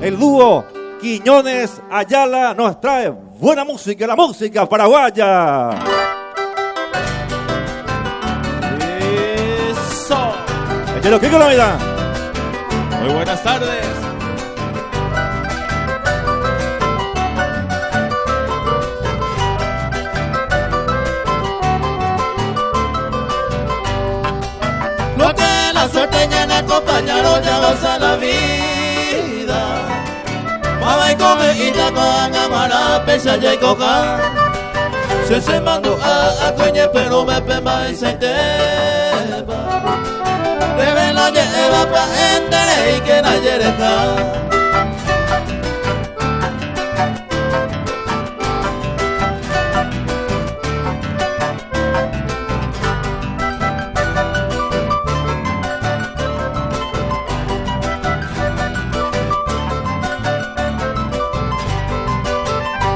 El dúo Quiñones Ayala nos trae buena música, la música paraguaya. Eso. Échalo, ¿qué Colombia? Muy buenas tardes. Lo que la suerte llena acompañaron ya goza la vida. Mama y come y tapan amara pesa y coja. Se mando a coñe pero me pema y se tema. Debe la lleva pa entere y que la yereja.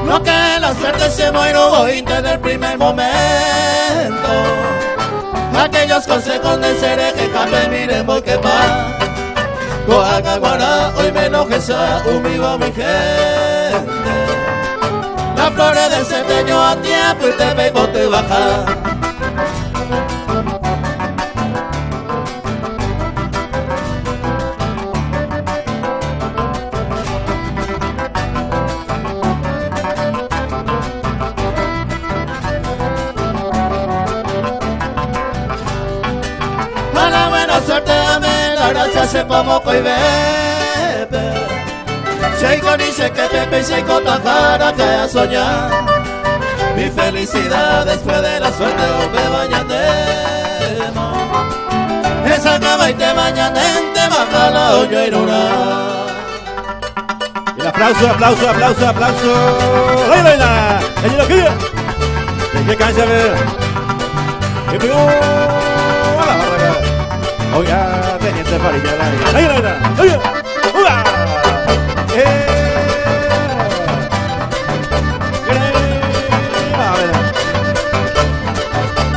Lo que la suerte se muero desde el primer momento. Aquellos consejos de seré que cambien, miremos que va. Coacaguara, hoy me enojesa, humillo a mi gente. Las flores del centeño a tiempo y te vengo te baja. Suerte dame la gracia se poco y bebe. Seiko dice que Pepe y Seiko Tajara que a soñar. Mi felicidad después de la suerte me bañandemos. Esa cama y te bañandente baja la olla y rura. El aplauso, aplauso, aplauso, aplauso. ¡Baila! ¡Échalo, ¿qué? ¿De qué cancha ver? ¿Qué pegó? ¡A la barra! Oiga, teniente Farilla, la ¡ay, la! ¡Oiga! ¡Uga!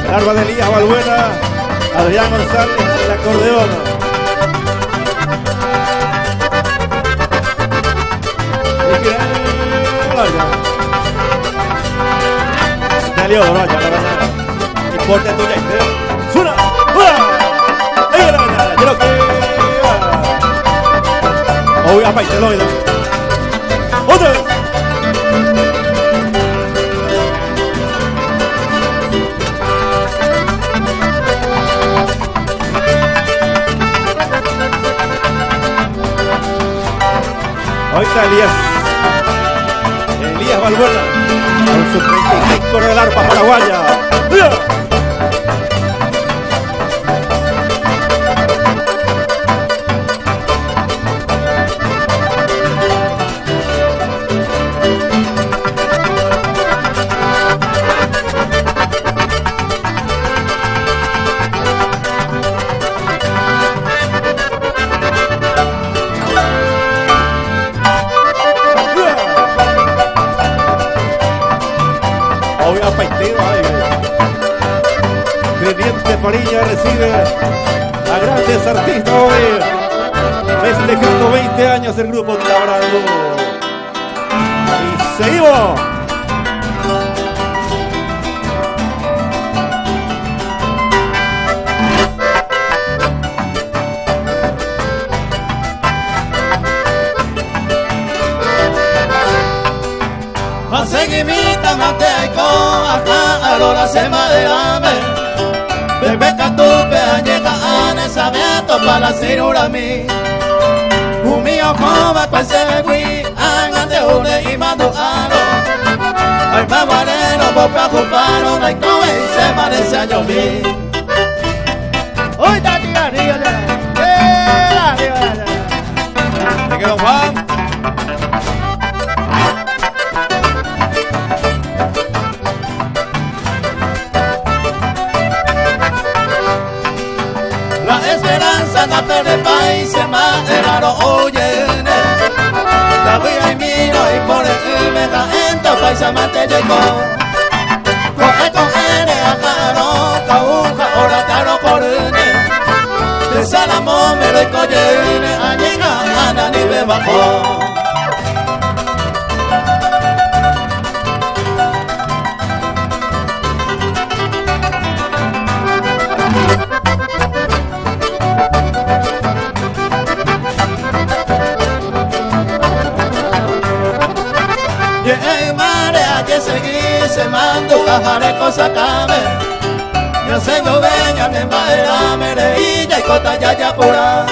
El arma de Elías Balbuena, Adrián González, el acordeón. Salió, vaya, la verdad. Importa tuya, ¡sura! ¡Uga! Hoy a Paiteloide. ¡Otra! Hoy está Elías Balbuena con su 35 del arpa paraguaya. ¡Mira! Teniente Farilla recibe a grandes artistas hoy, festejando 20 años el grupo Tabrado. Y seguimos. A seguimita mateico hasta ahora se maderame. Bebe catupe añeca anesamiento para cirura mi. Un mío coma pues se fui angante une y mando aro. Ay mamareno por preocuparon ay no se parece a yo mi. Hoy está aquí arriba ya. Te quedó Juan. De país se maderaron oyene. La vida y mino y por el mega ento paisa mate llegó. Coge con ene a caro, cauja, ora caro por ene. De Salamón me doy coyene, a llegar a Nani me bajó. se mando cajareco sacame. Yo sengo veña ne maera mereilla y cota ya pura.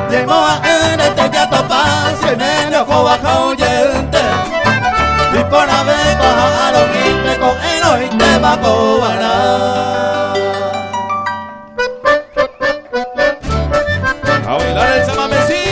Llemo a este ya topas y medio cobaja oyente. Y por haber bajado mi con eno y te va a cobrar. A bailar el chamamecito.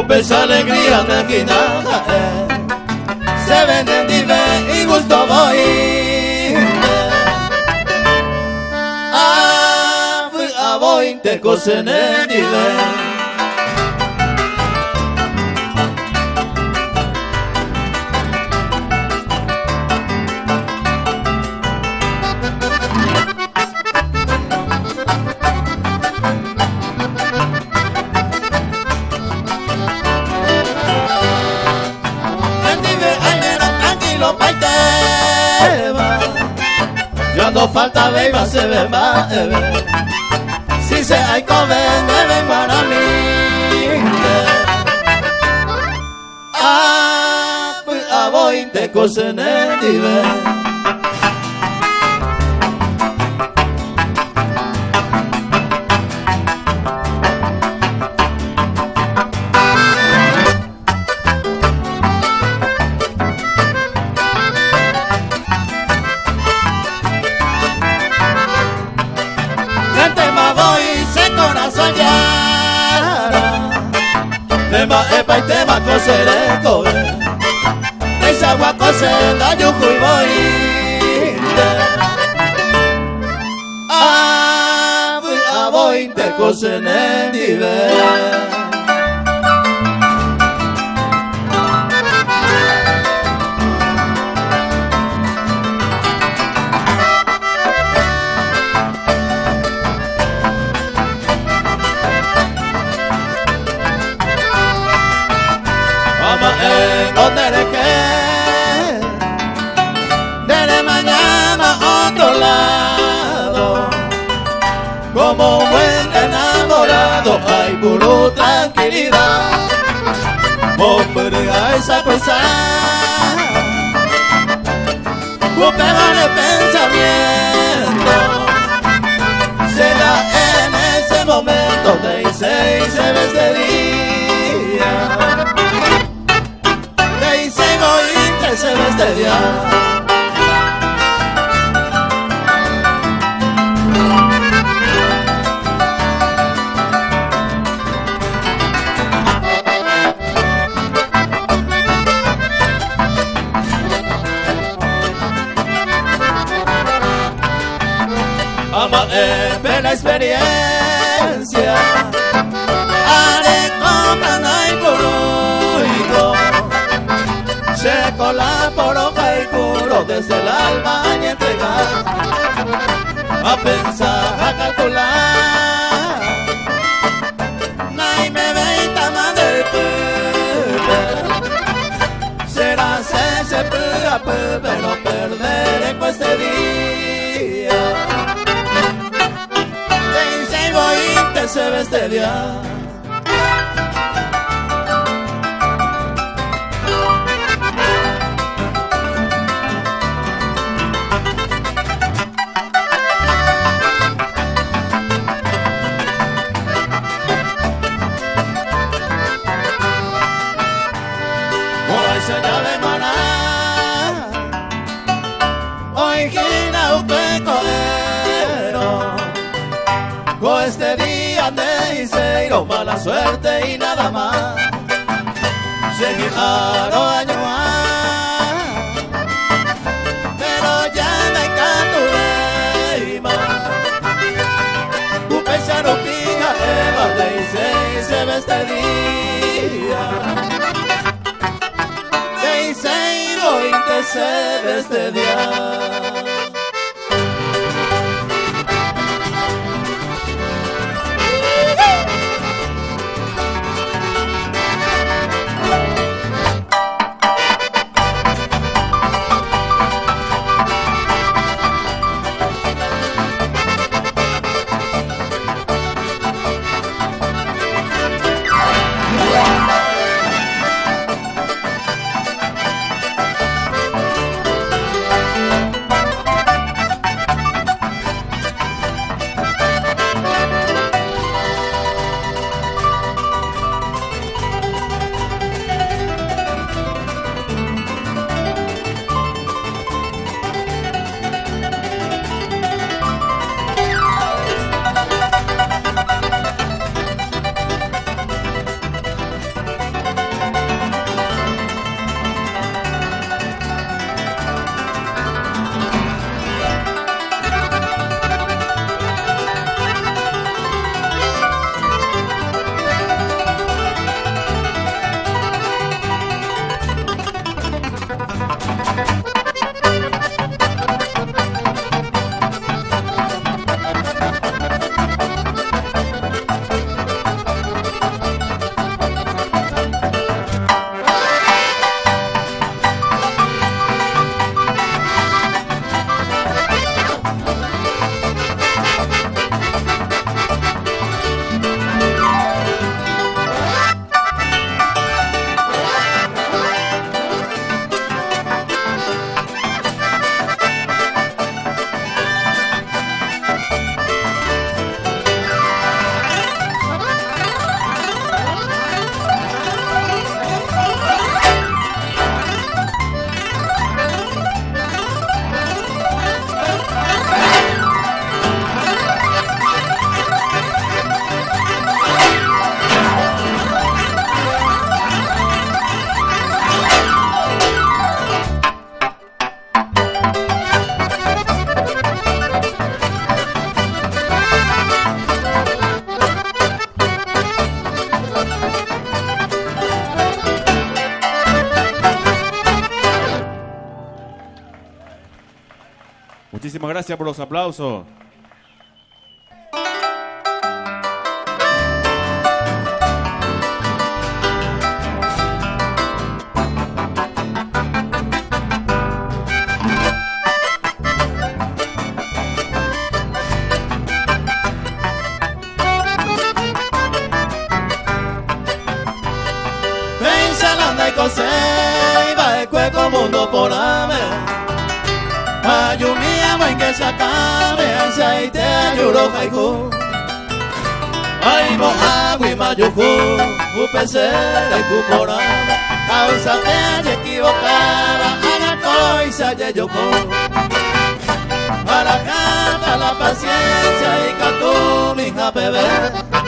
esa alegría mezquina, se venden dive y gusto voy. A voy te cosen el dive. Cuando falta beba se ve más, si se hay comer me ven para mí. A voy te cosen el dive. Tema epa y tema coseré cobre, esa agua coser da yuju y voy. A voy te cosen el nivel. Desde mañana a otro lado, como un buen enamorado, hay puro tranquilidad. Hombre, a esa cosa, pega de pensamiento, se da en ese momento, te hice y se ve este día. Se ve este día. Ama la experiencia, haré compra no hay por se cola por hoja y juro desde el alma y entregar, a pensar, a calcular, nay me veita madre será ese pero perderé con este día, te hice y voy te se ve este día. Señor de maná, hoy gira usted coero, con este día de Iseiro, mala suerte y nada más, seguir año pero ya me canto de más, tu pesaro pija Eva de Isei se ve este día. Se ve este día. Muchísimas gracias por los aplausos. Iba el cueco mundo por ave Ayumia muy que se acabe Aceite ayuro haiku Ay mo agui mayuku Upesere cuporada Causa te equivocada Haga coisa ye yoku Para canta la paciencia Y que tú mi hija bebé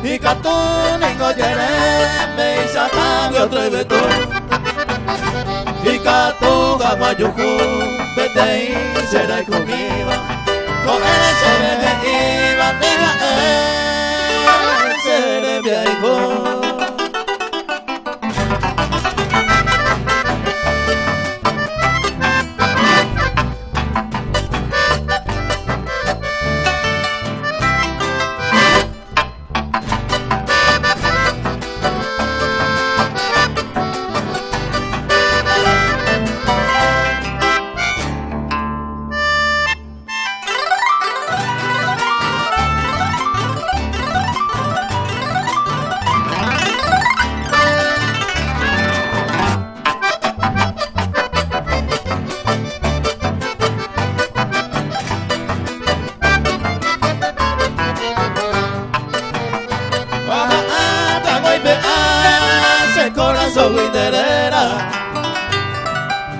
y que tú ningo yere me isa cambio otro beto y que tú gamayuku vete y será conmigo con él se me iba deja él seré viejo.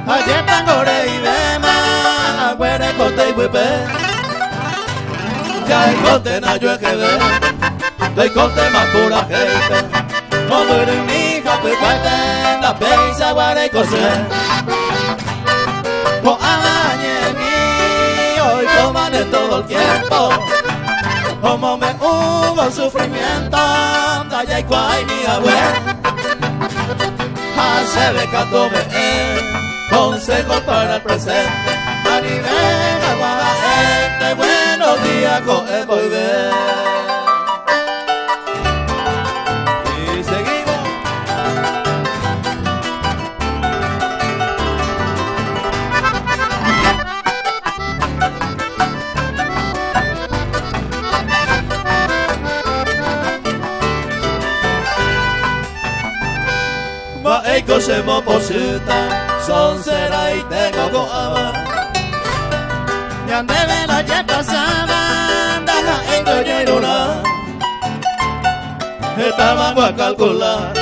Ayer tangore y bema, agüere cote y huepe. Ya hay cote na yo ejede, doy cote más pura gente. Como eres mi hija, pues cuente, la peisa guare cose. Con amañe mi, hoy toman de todo el tiempo. Como me hubo sufrimiento, talla y cuay mi abuela. Se ve cantóme consejo para el presente. Maribela, guarda buenos días con el volver. Y seguimos. Eiko se mo posita, son será y tengo go ama. Ya debe la ya pasaba, daja en doyeruna. Estaba a calcular,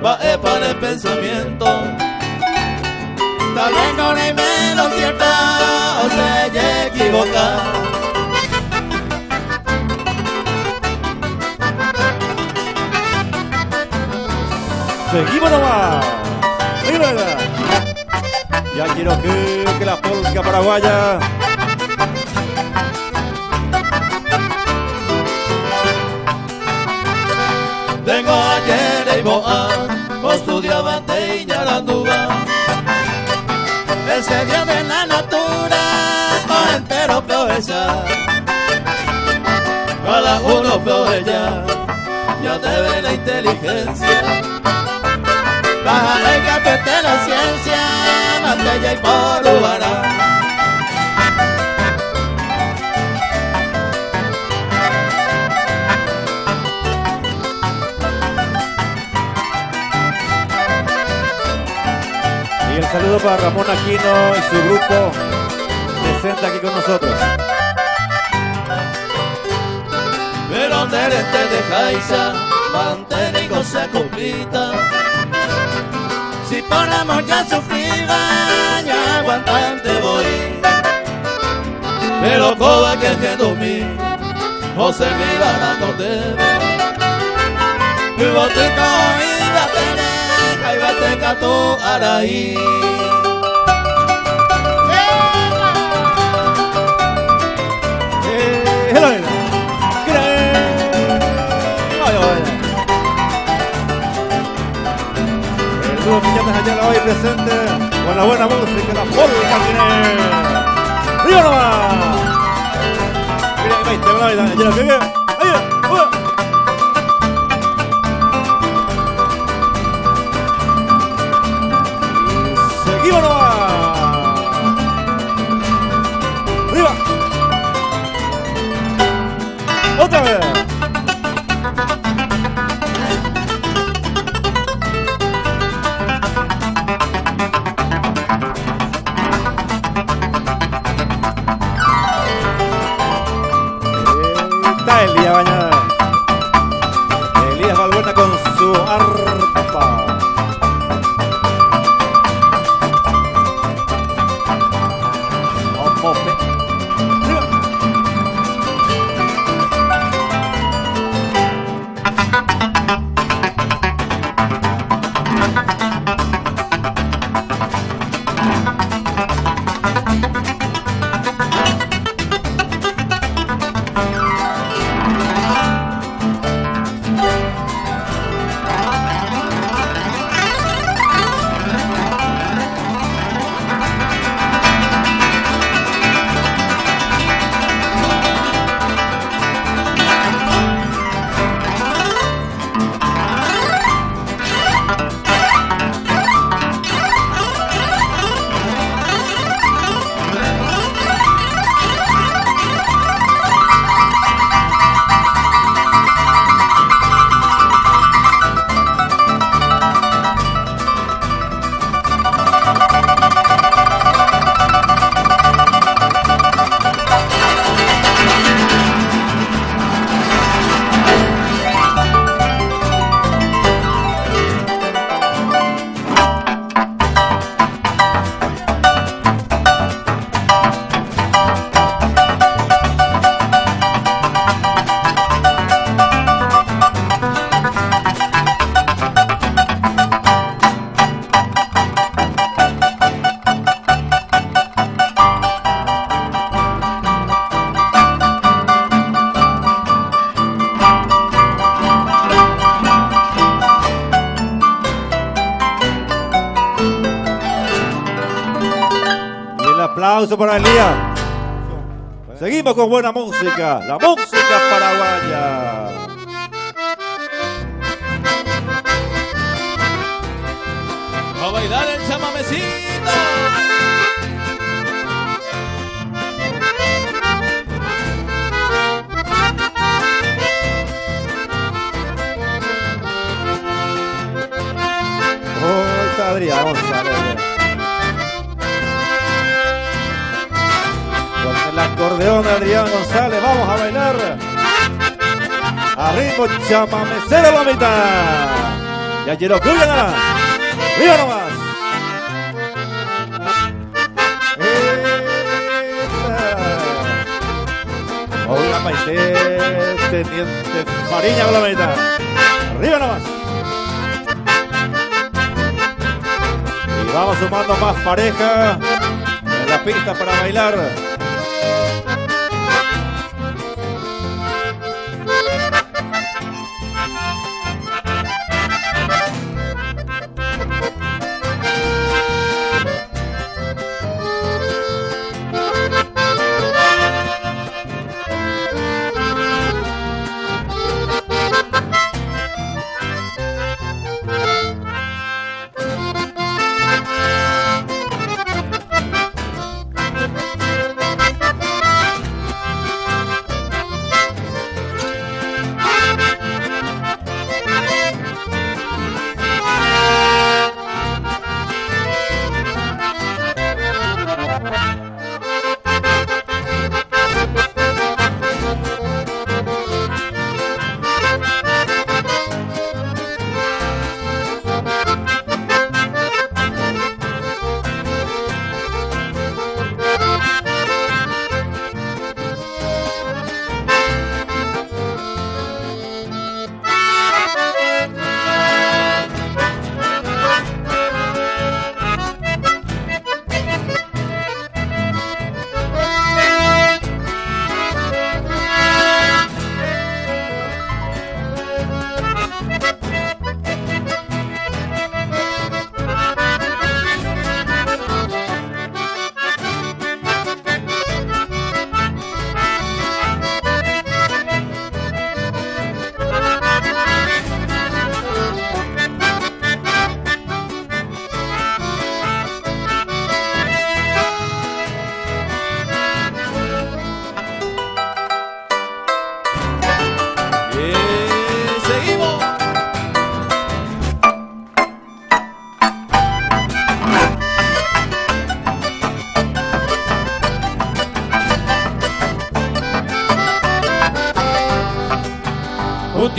va para el pensamiento. Tal vez con el menos cierta, o se equivoca. Seguimos nomás. Ya quiero que la polca paraguaya tengo ayer y boa, estudiaba de Iñarandúa. El serio de la natura, con entero poesa. Cada uno poella, ya te ve la inteligencia. Baja el capete de la ciencia, mantella y porubara. y el saludo para Ramón Aquino y su grupo presente aquí con nosotros. Pero derete de Jaiza, mantenigo se cumplita. Si por amor ya sufrida, ya aguantante voy. Pero coba que dormí, o se viva dando debe. Y botico y la teneja, y bateca tu araí. Piñatas allá hoy presente con la buena música, la polca tiene. ¡Arriba nomás! Mira que maite, una vez, ya lo que viene. ¡Ahí! ¡Seguimos nomás! ¡Arriba! ¡Otra vez! Está Elías Bañada. Elías Valbuena con su arpa. Vamos, arriba. Aplauso para Elías. Seguimos con buena música, la música paraguaya. A bailar el chamamecito. Oh, está Adrián González. Con el acordeón de Adrián González vamos a bailar a ritmo chamamecero la mitad. Ya quiero que oigan, ¡viva nomás! Oiga, Maite, Teniente Fariña con la mitad. Arriba nomás. Y vamos sumando más pareja en la pista para bailar.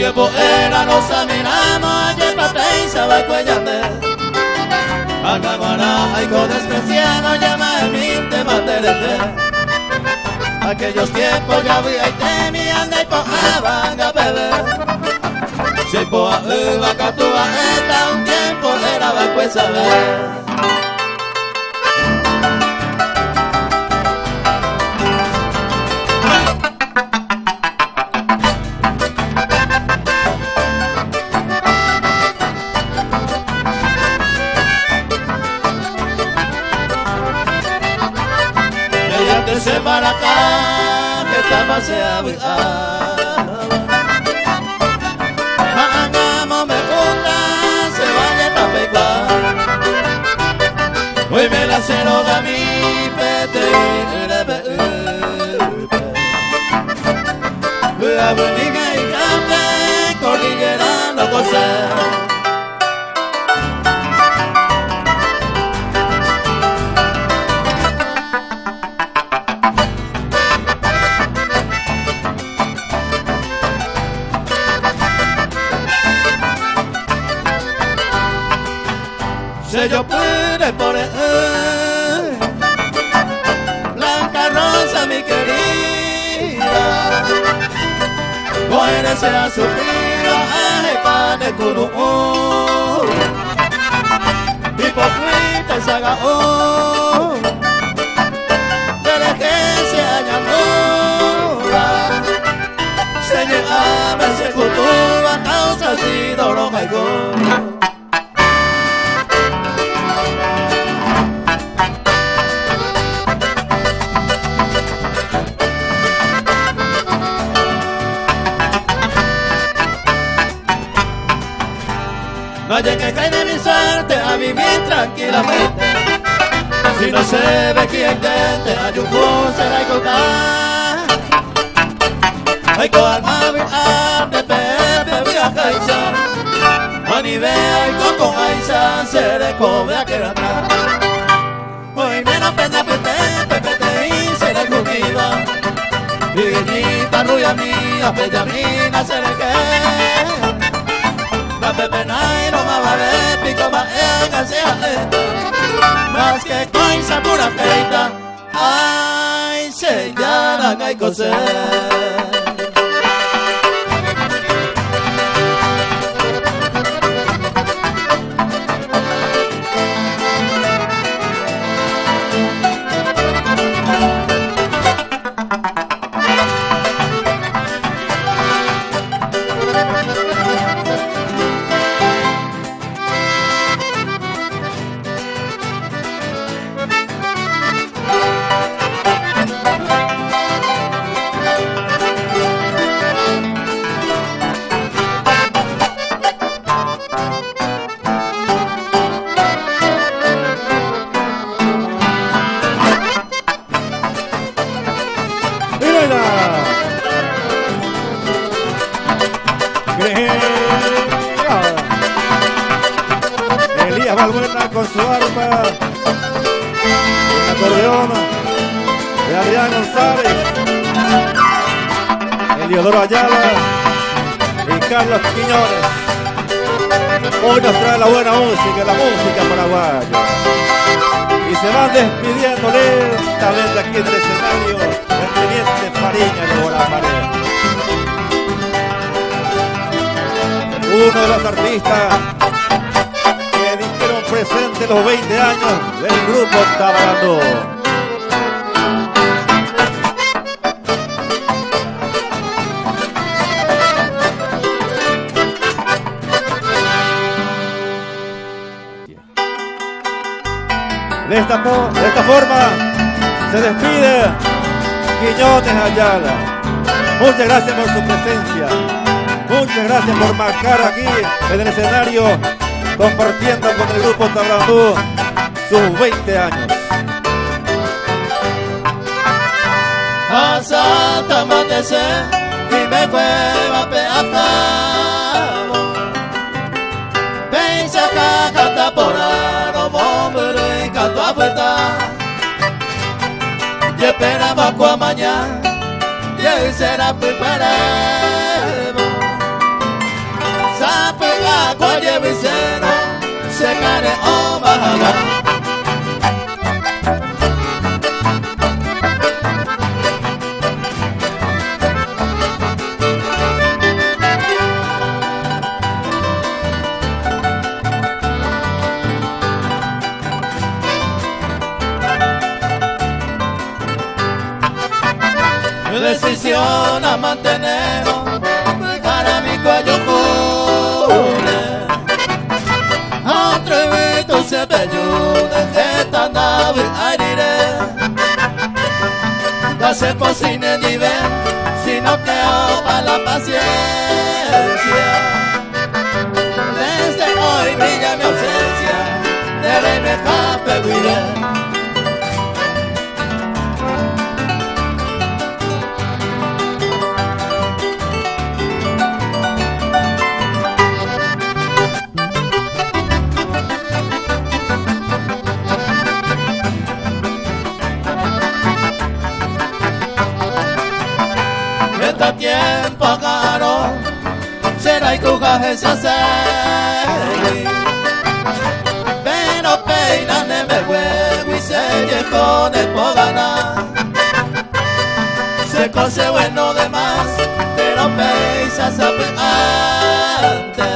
tiempo era nos miramos ayer papel se va cuellate acabará hay con despreciado llama el minte materete aquellos tiempos ya vi y temían de pojaban a beber si poa uva catua está un tiempo era va pues saber se para acá que estaba se habitaba hagamos me gusta se vaya tapegua hoy me la cero de mi pete la bonita y grande cordillera no goza si yo pude por blanca rosa mi querida muere será sufrido de curu hipócrita saga de la que se añadora se llegaba ese futuro a causa si dolor my God. No hay que caer de mi suerte a vivir tranquilamente. Si no se ve quien intente, hay un bus será y contar. Hay con alma de pepe viaja y sa. Manivea y con aisa se le come a que atrás. Hoy menos pena pepe y se le cultiva. Viñita rubia mía, bella mina se le queda. La pepe nairo ma vale pico ma hacia más que coisa pura feita ay se llama hay cosas Elías Valbuena con su arpa, un acordeón de Adrián González, Eliodoro Ayala y Carlos Quiñones. Hoy nos trae la buena música, la música paraguaya. Y se van despidiendo lentamente aquí en el escenario el teniente Fariña de Borapared. Uno de los artistas que dijeron presente los 20 años del grupo Tabarandó. De esta forma se despide Quiñones Ayala. Muchas gracias por su presencia. Muchas gracias por marcar aquí en el escenario, compartiendo con el grupo Tabarandó sus 20 años. Hasta amanecer y me cueva peaza. Pensa caja taporado, hombre y canto a puerta. Y esperamos a mañana y ahí será preparado. oye Viceno, se cane o bajaga. Decisión a mantenernos, para mi cuello jure. Atrevido se te ayude, esta nave aire. Da se cocine ni ver, sino que para la paciencia. Desde hoy brilla mi ausencia, debe me jape cuidar. Este tiempo caro será y cujaje se hace, pero peinane me huevo y se llegó de ganar. Se cose bueno de más, pero peisa sabe antes.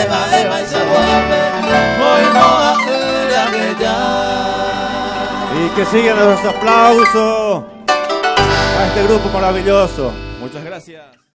Eva, Eva y se vuelve, hoy no a que ya. Y que sigan los aplausos a este grupo maravilloso. Muchas gracias.